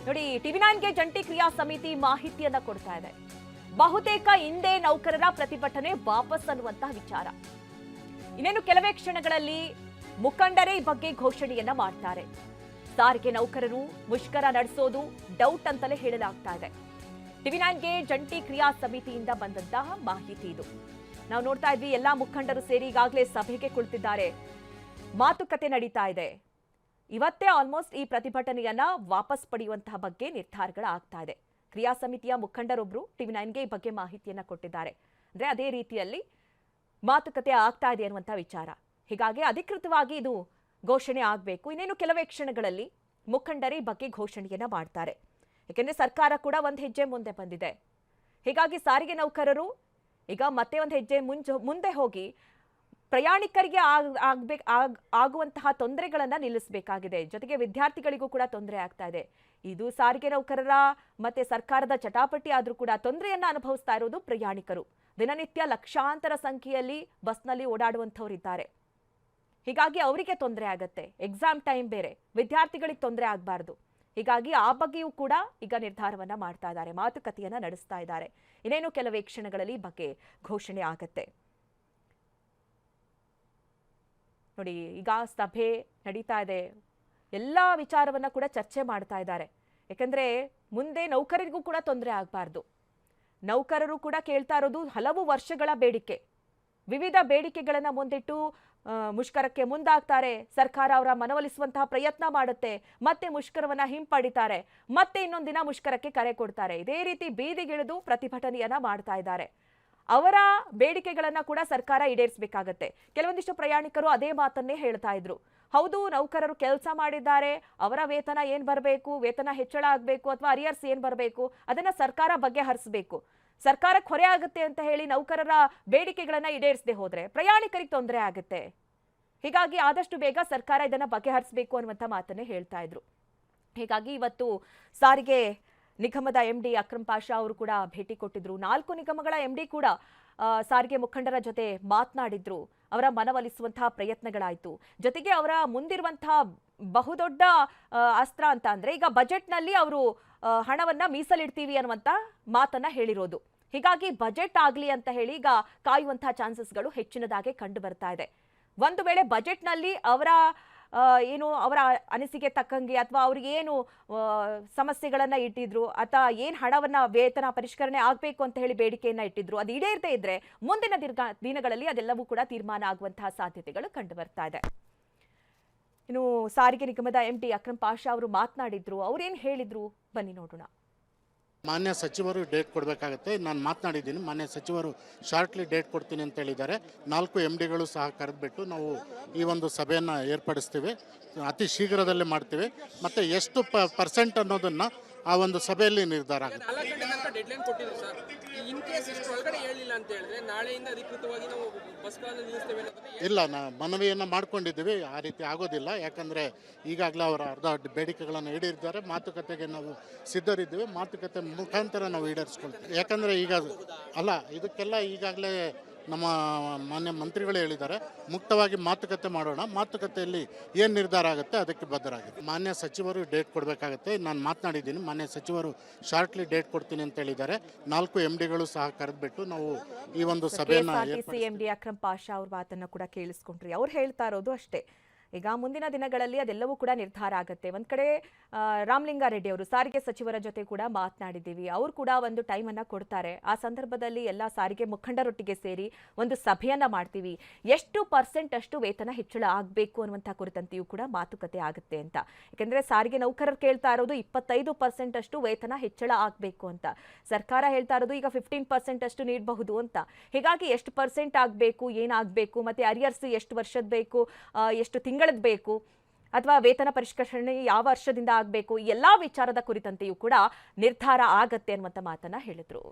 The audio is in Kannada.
ನೋಡಿ, ಟಿವಿ9ಗೆ ಜಂಟಿ ಕ್ರಿಯಾ ಸಮಿತಿ ಮಾಹಿತಿಯನ್ನ ಕೊಡ್ತಾ ಇದೆ. ಬಹುತೇಕ ಹಿಂದೆ ನೌಕರರ ಪ್ರತಿಭಟನೆ ವಾಪಸ್ ಅನ್ನುವಂತಹ ವಿಚಾರ. ಇನ್ನೇನು ಕೆಲವೇ ಕ್ಷಣಗಳಲ್ಲಿ ಮುಖಂಡರೇ ಈ ಬಗ್ಗೆ ಘೋಷಣೆಯನ್ನ ಮಾಡ್ತಾರೆ. ಸಾರಿಗೆ ನೌಕರರು ಮುಷ್ಕರ ನಡೆಸೋದು ಡೌಟ್ ಅಂತಲೇ ಹೇಳಲಾಗ್ತಾ ಇದೆ. ಟಿವಿ9ಗೆ ಜಂಟಿ ಕ್ರಿಯಾ ಸಮಿತಿಯಿಂದ ಬಂದಂತಹ ಮಾಹಿತಿ ಇದು. ನಾವು ನೋಡ್ತಾ ಇದ್ವಿ, ಎಲ್ಲಾ ಮುಖಂಡರು ಸೇರಿ ಈಗಾಗಲೇ ಸಭೆಗೆ ಕುಳಿತಿದ್ದಾರೆ. ಮಾತುಕತೆ ನಡೀತಾ ಇದೆ. ಇವತ್ತೇ ಆಲ್ಮೋಸ್ಟ್ ಈ ಪ್ರತಿಭಟನೆಯನ್ನ ವಾಪಸ್ ಪಡೆಯುವಂತಹ ಬಗ್ಗೆ ನಿರ್ಧಾರಗಳಾಗ್ತಾ ಇದೆ. ಕ್ರಿಯಾ ಸಮಿತಿಯ ಮುಖಂಡರೊಬ್ರು ಟಿವಿ9ಗೆ ಈ ಬಗ್ಗೆ ಮಾಹಿತಿಯನ್ನ ಕೊಟ್ಟಿದ್ದಾರೆ. ಅಂದ್ರೆ ಅದೇ ರೀತಿಯಲ್ಲಿ ಮಾತುಕತೆ ಆಗ್ತಾ ಇದೆ ಅನ್ನುವಂತಹ ವಿಚಾರ. ಹೀಗಾಗಿ ಅಧಿಕೃತವಾಗಿ ಇದು ಘೋಷಣೆ ಆಗಬೇಕು. ಇನ್ನೇನು ಕೆಲವೇ ಕ್ಷಣಗಳಲ್ಲಿ ಮುಖಂಡರೇ ಈ ಬಗ್ಗೆ ಘೋಷಣೆಯನ್ನ ಮಾಡ್ತಾರೆ. ಯಾಕೆಂದ್ರೆ ಸರ್ಕಾರ ಕೂಡ ಒಂದು ಹೆಜ್ಜೆ ಮುಂದೆ ಬಂದಿದೆ. ಹೀಗಾಗಿ ಸಾರಿಗೆ ನೌಕರರು ಈಗ ಮತ್ತೆ ಒಂದು ಹೆಜ್ಜೆ ಮುಂದೆ ಹೋಗಿ ಪ್ರಯಾಣಿಕರಿಗೆ ಆಗುವಂತಹ ತೊಂದರೆಗಳನ್ನ ನಿಲ್ಲಿಸಬೇಕಾಗಿದೆ. ಜೊತೆಗೆ ವಿದ್ಯಾರ್ಥಿಗಳಿಗೂ ಕೂಡ ತೊಂದರೆ ಆಗ್ತಾ ಇದೆ. ಇದು ಸಾರಿಗೆ ನೌಕರರ ಮತ್ತೆ ಸರ್ಕಾರದ ಚಟಾಪಟಿ ಆದ್ರೂ ಕೂಡ ತೊಂದರೆಯನ್ನ ಅನುಭವಿಸ್ತಾ ಇರೋದು ಪ್ರಯಾಣಿಕರು. ದಿನನಿತ್ಯ ಲಕ್ಷಾಂತರ ಸಂಖ್ಯೆಯಲ್ಲಿ ಬಸ್ನಲ್ಲಿ ಓಡಾಡುವಂಥವರಿದ್ದಾರೆ. ಹೀಗಾಗಿ ಅವರಿಗೆ ತೊಂದರೆ ಆಗತ್ತೆ. ಎಕ್ಸಾಮ್ ಟೈಮ್ ಬೇರೆ, ವಿದ್ಯಾರ್ಥಿಗಳಿಗೆ ತೊಂದರೆ ಆಗಬಾರ್ದು. ಹೀಗಾಗಿ ಆ ಬಗ್ಗೆಯೂ ಕೂಡ ಈಗ ನಿರ್ಧಾರವನ್ನ ಮಾಡ್ತಾ ಇದ್ದಾರೆ, ಮಾತುಕತೆಯನ್ನ ನಡೆಸ್ತಾ ಇದ್ದಾರೆ. ಇನ್ನೇನು ಕೆಲವೇ ಕ್ಷಣಗಳಲ್ಲಿ ಈ ಬಗ್ಗೆ ಘೋಷಣೆ ಆಗತ್ತೆ. ನೋಡಿ, ಈಗ ಸಭೆ ನಡೀತಾ ಇದೆ. ಎಲ್ಲ ವಿಚಾರವನ್ನ ಕೂಡ ಚರ್ಚೆ ಮಾಡ್ತಾ ಇದ್ದಾರೆ. ಯಾಕಂದ್ರೆ ಮುಂದೆ ನೌಕರರಿಗೂ ಕೂಡ ತೊಂದರೆ ಆಗಬಾರ್ದು. ನೌಕರರು ಕೂಡ ಕೇಳ್ತಾ ಇರೋದು ಹಲವು ವರ್ಷಗಳ ಬೇಡಿಕೆ. ವಿವಿಧ ಬೇಡಿಕೆಗಳನ್ನ ಮುಂದಿಟ್ಟು ಮುಷ್ಕರಕ್ಕೆ ಮುಂದಾಗ್ತಾರೆ. ಸರ್ಕಾರ ಅವರ ಮನವೊಲಿಸುವಂತಹ ಪ್ರಯತ್ನ ಮಾಡುತ್ತೆ. ಮತ್ತೆ ಮುಷ್ಕರವನ್ನ ಹಿಂಪಡಿತಾರೆ. ಮತ್ತೆ ಇನ್ನೊಂದಿನ ಮುಷ್ಕರಕ್ಕೆ ಕರೆ ಕೊಡ್ತಾರೆ. ಇದೇ ರೀತಿ ಬೀದಿಗಿಳಿದು ಪ್ರತಿಭಟನೆಯನ್ನ ಮಾಡ್ತಾ ಇದ್ದಾರೆ. ಅವರ ಬೇಡಿಕೆಗಳನ್ನ ಕೂಡ ಸರ್ಕಾರ ಈಡೇರಿಸಬೇಕಾಗತ್ತೆ. ಕೆಲವೊಂದಿಷ್ಟು ಪ್ರಯಾಣಿಕರು ಅದೇ ಮಾತನ್ನೇ ಹೇಳ್ತಾ ಇದ್ರು. ಹೌದು, ನೌಕರರು ಕೆಲಸ ಮಾಡಿದ್ದಾರೆ, ಅವರ ವೇತನ ಏನ್ ಬರಬೇಕು, ವೇತನ ಹೆಚ್ಚಳ ಆಗಬೇಕು ಅಥವಾ ಅರಿಯರ್ಸ್ ಏನ್ ಬರಬೇಕು, ಅದನ್ನ ಸರ್ಕಾರ ಬಗೆಹರಿಸಬೇಕು. ಸರ್ಕಾರಕ್ಕೆ ಹೊರೆ ಆಗುತ್ತೆ ಅಂತ ಹೇಳಿ ನೌಕರರ ಬೇಡಿಕೆಗಳನ್ನ ಈಡೇರಿಸದೆ ಹೋದ್ರೆ ಪ್ರಯಾಣಿಕರಿಗೆ ತೊಂದರೆ ಆಗುತ್ತೆ. ಹೀಗಾಗಿ ಆದಷ್ಟು ಬೇಗ ಸರ್ಕಾರ ಇದನ್ನ ಬಗೆಹರಿಸಬೇಕು ಅನ್ನುವಂಥ ಮಾತನ್ನೇ ಹೇಳ್ತಾ ಇದ್ರು. ಹೀಗಾಗಿ ಇವತ್ತು ಸಾರಿಗೆ ನಿಗಮದ MD ಅಕ್ರಮ್ ಪಾಷಾ ಅವರು ಕೂಡ ಭೇಟಿ ಕೊಟ್ಟಿದ್ರು. 4 ನಿಗಮಗಳ MD ಕೂಡ ಸಾರಿಗೆ ಮುಖಂಡರ ಜೊತೆ ಮಾತನಾಡಿದ್ರು. ಅವರ ಮನವೊಲಿಸುವಂತಹ ಪ್ರಯತ್ನಗಳಾಯಿತು. ಜೊತೆಗೆ ಅವರ ಮುಂದಿರುವಂತಹ ಬಹುದೊಡ್ಡ ಅಸ್ತ್ರ ಅಂತ ಅಂದ್ರೆ ಈಗ ಬಜೆಟ್ನಲ್ಲಿ ಅವರು ಹಣವನ್ನ ಮೀಸಲಿಡ್ತೀವಿ ಅನ್ನುವಂತ ಮಾತನ್ನ ಹೇಳಿರೋದು. ಹೀಗಾಗಿ ಬಜೆಟ್ ಆಗಲಿ ಅಂತ ಹೇಳಿ ಈಗ ಕಾಯುವಂತಹ ಚಾನ್ಸಸ್ಗಳು ಹೆಚ್ಚಿನದಾಗಿ ಕಂಡು ಬರ್ತಾ ಇದೆ. ಒಂದು ವೇಳೆ ಬಜೆಟ್ನಲ್ಲಿ ಅವರ ಅವರ ಅನಿಸಿಕೆ ತಕ್ಕಂಗೆ ಅಥವಾ ಅವ್ರಿಗೆ ಏನು ಸಮಸ್ಯೆಗಳನ್ನ ಇಟ್ಟಿದ್ರು ಅಥವಾ ಏನು ಹಣವನ್ನ ವೇತನ ಪರಿಷ್ಕರಣೆ ಆಗಬೇಕು ಅಂತ ಹೇಳಿ ಬೇಡಿಕೆಯನ್ನ ಇಟ್ಟಿದ್ರು, ಅದು ಈಡೇರದೇ ಇದ್ರೆ ಮುಂದಿನ ದಿನಗಳಲ್ಲಿ ಅದೆಲ್ಲವೂ ಕೂಡ ತೀರ್ಮಾನ ಆಗುವಂತಹ ಸಾಧ್ಯತೆಗಳು ಕಂಡು ಬರ್ತಾ ಇದೆ. ಇನ್ನು ಸಾರಿಗೆ ನಿಗಮದ MD ಅಕ್ರಮ್ ಪಾಷಾ ಅವರು ಮಾತನಾಡಿದ್ರು. ಅವ್ರೇನು ಹೇಳಿದ್ರು ಬನ್ನಿ ನೋಡೋಣ. ಮಾನ್ಯ ಸಚಿವರು ಡೇಟ್ ಕೊಡಬೇಕಾಗತ್ತೆ. ನಾನು ಮಾತನಾಡಿದ್ದೀನಿ, ಮಾನ್ಯ ಸಚಿವರು ಶಾರ್ಟ್ಲಿ ಡೇಟ್ ಕೊಡ್ತೀನಿ ಅಂತ ಹೇಳಿದ್ದಾರೆ. 4 MDಗಳು ಸಹ ಕರೆದುಬಿಟ್ಟು ನಾವು ಈ ಒಂದು ಸಭೆಯನ್ನು ಏರ್ಪಡಿಸ್ತೀವಿ. ಅತಿ ಶೀಘ್ರದಲ್ಲೇ ಮಾಡ್ತೀವಿ. ಮತ್ತು ಎಷ್ಟು ಪರ್ಸೆಂಟ್ ಅನ್ನೋದನ್ನು ಆ ಒಂದು ಸಭೆಯಲ್ಲಿ ನಿರ್ಧಾರ ಆಗುತ್ತೆ. ಇಲ್ಲ, ಮನವಿಯನ್ನು ಮಾಡ್ಕೊಂಡಿದ್ದೀವಿ. ಆ ರೀತಿ ಆಗೋದಿಲ್ಲ. ಯಾಕಂದರೆ ಈಗಾಗಲೇ ಅವರ ಅರ್ಧ ಬೇಡಿಕೆಗಳನ್ನು ಈಡೇರಿದ್ದಾರೆ. ಮಾತುಕತೆಗೆ ನಾವು ಸಿದ್ಧರಿದ್ದೀವಿ. ಮಾತುಕತೆ ಮುಖಾಂತರ ನಾವು ಈಡೇರಿಸ್ಕೊಳ್ತೀವಿ. ಯಾಕಂದರೆ ಈಗ ಇದಕ್ಕೆಲ್ಲ ಈಗಾಗಲೇ ನಮ್ಮ ಮಾನ್ಯ ಮಂತ್ರಿಗಳು ಹೇಳಿದ್ದಾರೆ, ಮುಕ್ತವಾಗಿ ಮಾತುಕತೆ ಮಾಡೋಣ, ಮಾತುಕತೆಯಲ್ಲಿ ಏನು ನಿರ್ಧಾರ ಆಗುತ್ತೆ ಅದಕ್ಕೆ ಬದ್ಧರಾಗಿದೆ. ಮಾನ್ಯ ಸಚಿವರು ಡೇಟ್ ಕೊಡಬೇಕಾಗತ್ತೆ. ನಾನು ಮಾತನಾಡಿದ್ದೀನಿ, ಮಾನ್ಯ ಸಚಿವರು ಶಾರ್ಟ್ಲಿ ಡೇಟ್ ಕೊಡ್ತೀನಿ ಅಂತ ಹೇಳಿದ್ದಾರೆ. 4 MDಗಳು ಸಹ ಕರೆದುಬಿಟ್ಟು ನಾವು ಈ ಒಂದು ಸಭೆಯನ್ನು MD ಅಕ್ರಮ್ ಪಾಷಾ ಅವ್ರ ಮಾತನ್ನ ಕೂಡ ಕೇಳಿಸ್ಕೊಂಡ್ರಿ. ಅವ್ರು ಹೇಳ್ತಾ ಇರೋದು ಅಷ್ಟೇ, ಈಗ ಮುಂದಿನ ದಿನಗಳಲ್ಲಿ ಅದೆಲ್ಲವೂ ಕೂಡ ನಿರ್ಧಾರ ಆಗುತ್ತೆ. ಒಂದ್ ಕಡೆ ರಾಮಲಿಂಗಾರೆಡ್ಡಿ ಅವರು ಸಾರಿಗೆ ಸಚಿವರ ಜೊತೆ ಕೂಡ ಮಾತನಾಡಿದ್ದೀವಿ. ಅವರು ಕೂಡ ಒಂದು ಟೈಮ್ ಅನ್ನ ಕೊಡ್ತಾರೆ. ಆ ಸಂದರ್ಭದಲ್ಲಿ ಎಲ್ಲ ಸಾರಿಗೆ ಮುಖಂಡರೊಟ್ಟಿಗೆ ಸೇರಿ ಒಂದು ಸಭೆಯನ್ನ ಮಾಡ್ತೀವಿ. ಎಷ್ಟು ಪರ್ಸೆಂಟ್ ಅಷ್ಟು ವೇತನ ಹೆಚ್ಚಳ ಆಗಬೇಕು ಅನ್ನುವಂಥ ಕುರಿತಂತೆಯೂ ಕೂಡ ಮಾತುಕತೆ ಆಗುತ್ತೆ ಅಂತ. ಯಾಕಂದ್ರೆ ಸಾರಿಗೆ ನೌಕರರು ಕೇಳ್ತಾ ಇರೋದು 25% ಅಷ್ಟು ವೇತನ ಹೆಚ್ಚಳ ಆಗಬೇಕು ಅಂತ. ಸರ್ಕಾರ ಹೇಳ್ತಾ ಇರೋದು ಈಗ 15% ಅಷ್ಟು ನೀಡಬಹುದು ಅಂತ. ಹೀಗಾಗಿ ಎಷ್ಟು ಪರ್ಸೆಂಟ್ ಆಗಬೇಕು, ಏನಾಗಬೇಕು, ಮತ್ತೆ ಅರಿಯರ್ಸ್ ಎಷ್ಟು ವರ್ಷದ ಬೇಕು, ಎಷ್ಟು ತಿಂಗಳದ್ದು ಬೇಕು, ಅಥವಾ ವೇತನ ಪರಿಷ್ಕರಣೆ ಯಾವ ವರ್ಷದಿಂದ ಆಗಬೇಕು, ಎಲ್ಲಾ ವಿಚಾರದ ಕುರಿತಂತೆಯೂ ಕೂಡ ನಿರ್ಧಾರ ಆಗತ್ತೆ ಅನ್ನುವಂಥ ಮಾತನ್ನ ಹೇಳಿದ್ರು.